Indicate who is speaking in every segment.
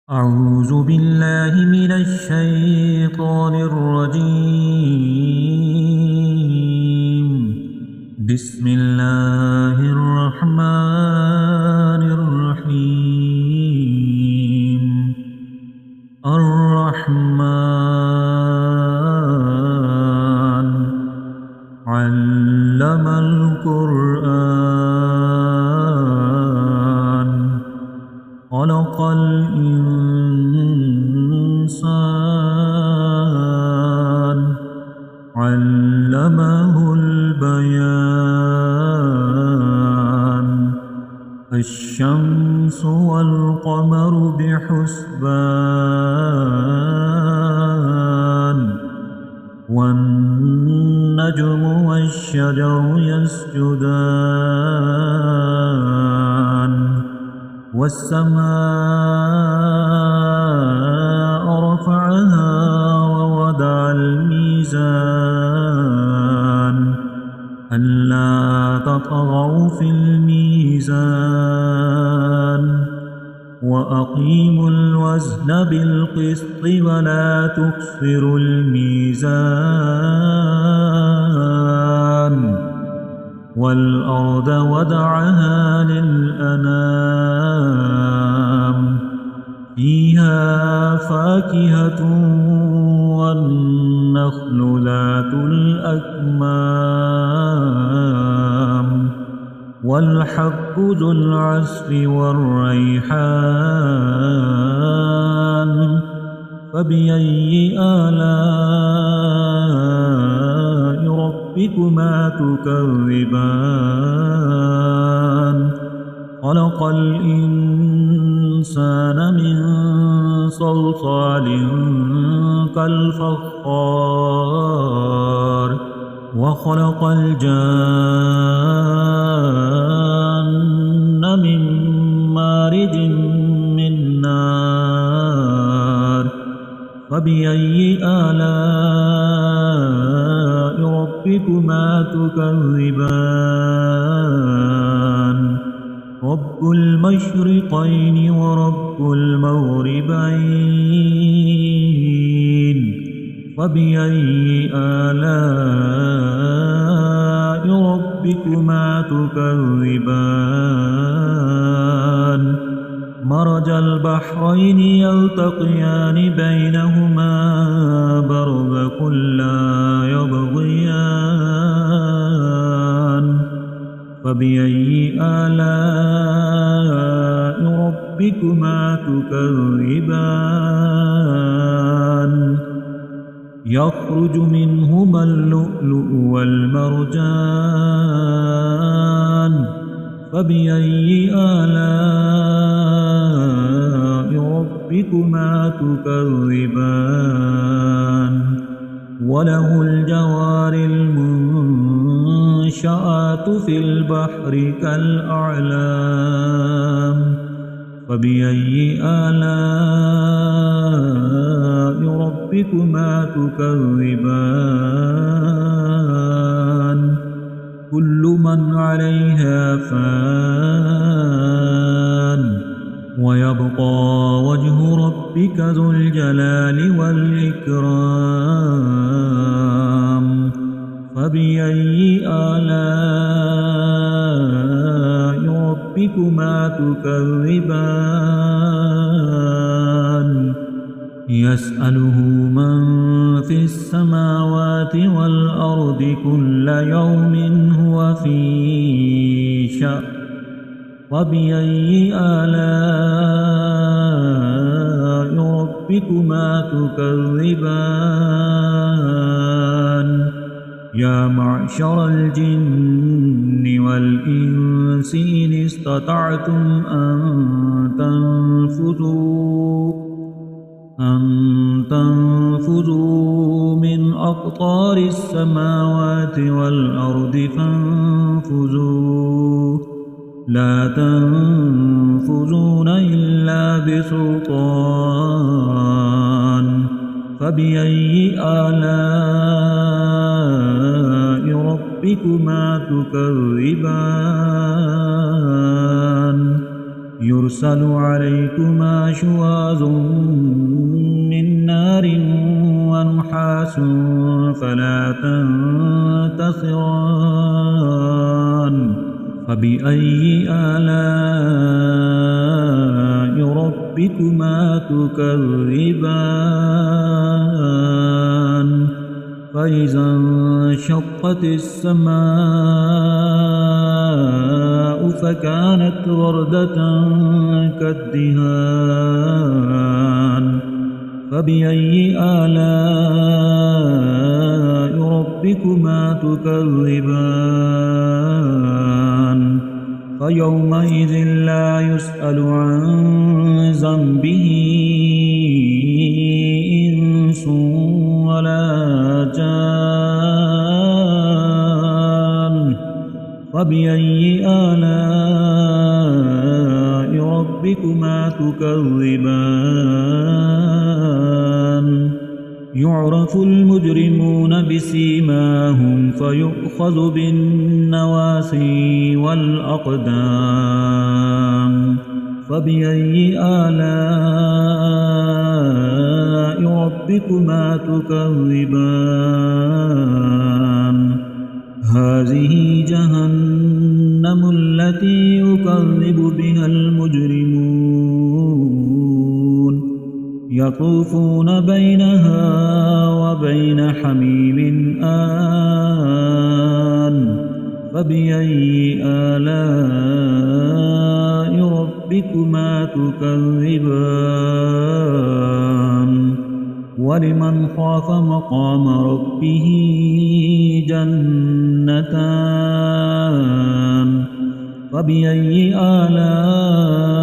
Speaker 1: أعوذ بالله من الشيطان الرجيم. بسم الله الرحمن الرحيم. الرحمن علم القرآن خلق الإنسان علمه البيان. الشمس والقمر بحسبان والنجم والشجر يسجدان والسماء رفعها ووضع الميزان ألا تطغوا في الميزان وأقيموا الوزن بالقسط ولا تخسروا الميزان والأرض وضعها للأنام فيها فاكهة والنخل ذات الأكمام والحب ذو العصف والريحان. فبأي آلاء ربكما تكذبان؟ خلق الإنسان من صلصال كالفخار وخلق الجان من مارج من نار. فبأي آلاء ربكما تكذبان؟ رب المشرقين ورب المغربين. فبأي آلاء ربكما تكذبان؟ مرج البحرين يلتقيان بينهما برزخ لا يبغيان. فبأي آلاء ربكما تكذبان؟ يخرج منهما اللؤلؤ والمرجان. فبأي آلاء ربكما تكذبان؟ وله الجوار المنشآت في البحر كالأعلام. فبأي آلاء ربكما تكذبان؟ كل من عليها فان ويبقى وجه ربك ذو الجلال والإكرام. فبأي آلاء ربكما تكذبان؟ يسأله من في السماوات والأرض كل يوم هو في شأن. وبأي آلاء ربكما تكذبان؟ يا معشر الجن والإنس إن استطعتم أن تنفذوا من أقطار السماوات والأرض فانفذوا لا تنفذون إلا بسلطان. فبأي آلاء ربكما تكذبان؟ يرسل عليكما شواظ من نار ونحاس فلا تنتصران فبأي آلاء ربكما تكذبان فإذا انشقت السماء فكانت وردة كالدهان فبأي آلاء ربكما تكذبان فيومئذ لا يسأل عن ذنبه إنس ولا جان فبأي آلاء ربكما تكذبان يعرف المجرمون بسيماهم فيؤخذ بالنواسي والأقدام فبأي آلاء ربكما تكذبان هذه جهنم التي يكذب بها المجرمون يطوفون بينها وبين حميم آن فبأي آلاء ربكما تكذبان ولمن خاف مقام ربه جنتان فبأي آلاء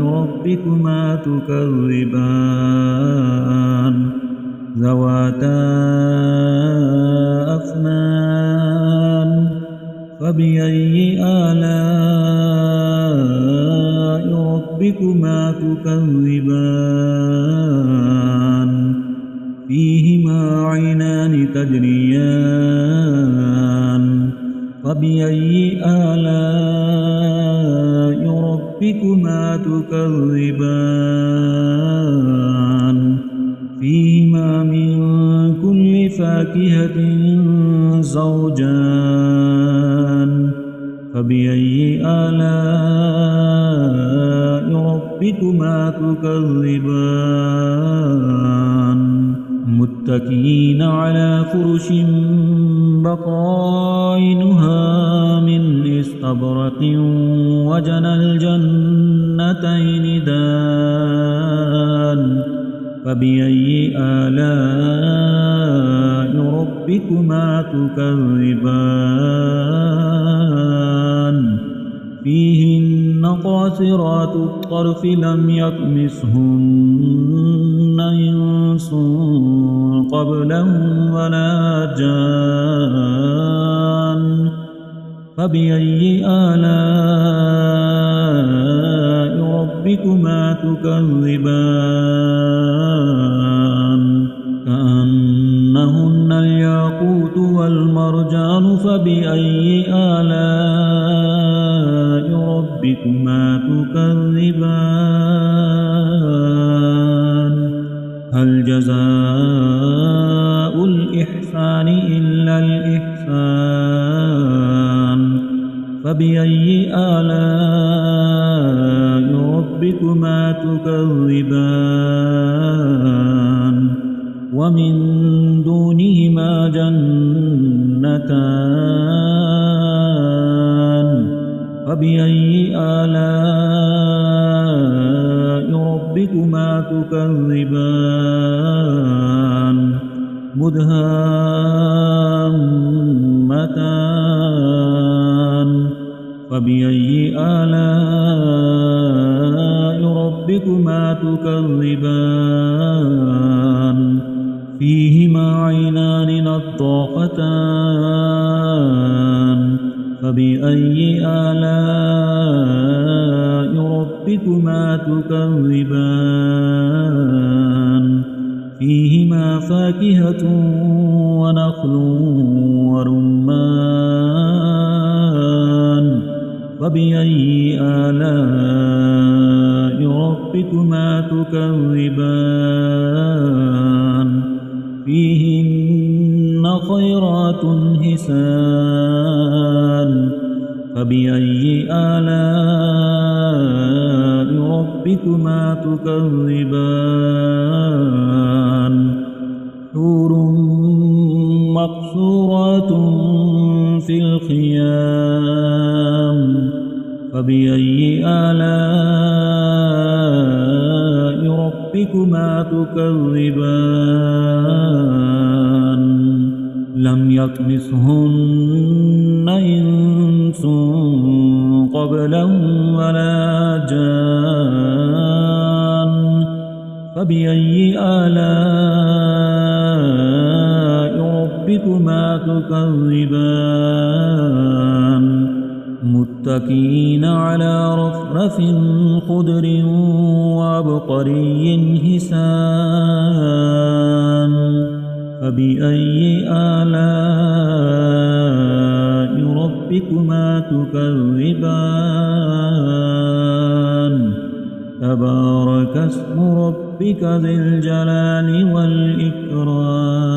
Speaker 1: ربكما تكذبان ذواتا أفنان فبأي آلاء ربكما تكذبان فيهما عينان تجريان فبأي آلاء ربكما تكذبان فيهما من كل فاكهة زوجان فبأي آلاء ربكما تكذبان متكئين على فرش بطائنها من استبرق وجنى الجنتين دان فبأي آلاء ربكما تكذبان فيهن قاصرات الطرف لم يطمثهن إنس قبلهم ولا جان فبأي آلاء ربكما تكذبان كأنهن الياقوت والمرجان فبأي آلاء ربكما تكذبان هل جزاء الإحسان إلا الإحسان فبأي آلاء ربكما تكذبان ومن دونهما جنتان فبأي آلاء ربكما تكذبان مدهامتان فبأي آلاء ربكما تكذبان فيهما عينان نضاختان فبأي آلاء ربكما تكذبان فيهما فاكهة ونخل ورمان فبأي آلاء ربكما تكذبان فيهن خيرات حسان فبأي آلاء ربكما تكذبان حور مقصورات في الخيام فبأي آلاء ربكما تكذبان لم يطمثهن إنس قبلهم ولا جان فبأي آلاء ربكما تكذبان متكئين على رفرف خضر وعبقري حسان فبأي آلاء ربكما تكذبان تبارك اسم ربك ذي الجلال والإكرام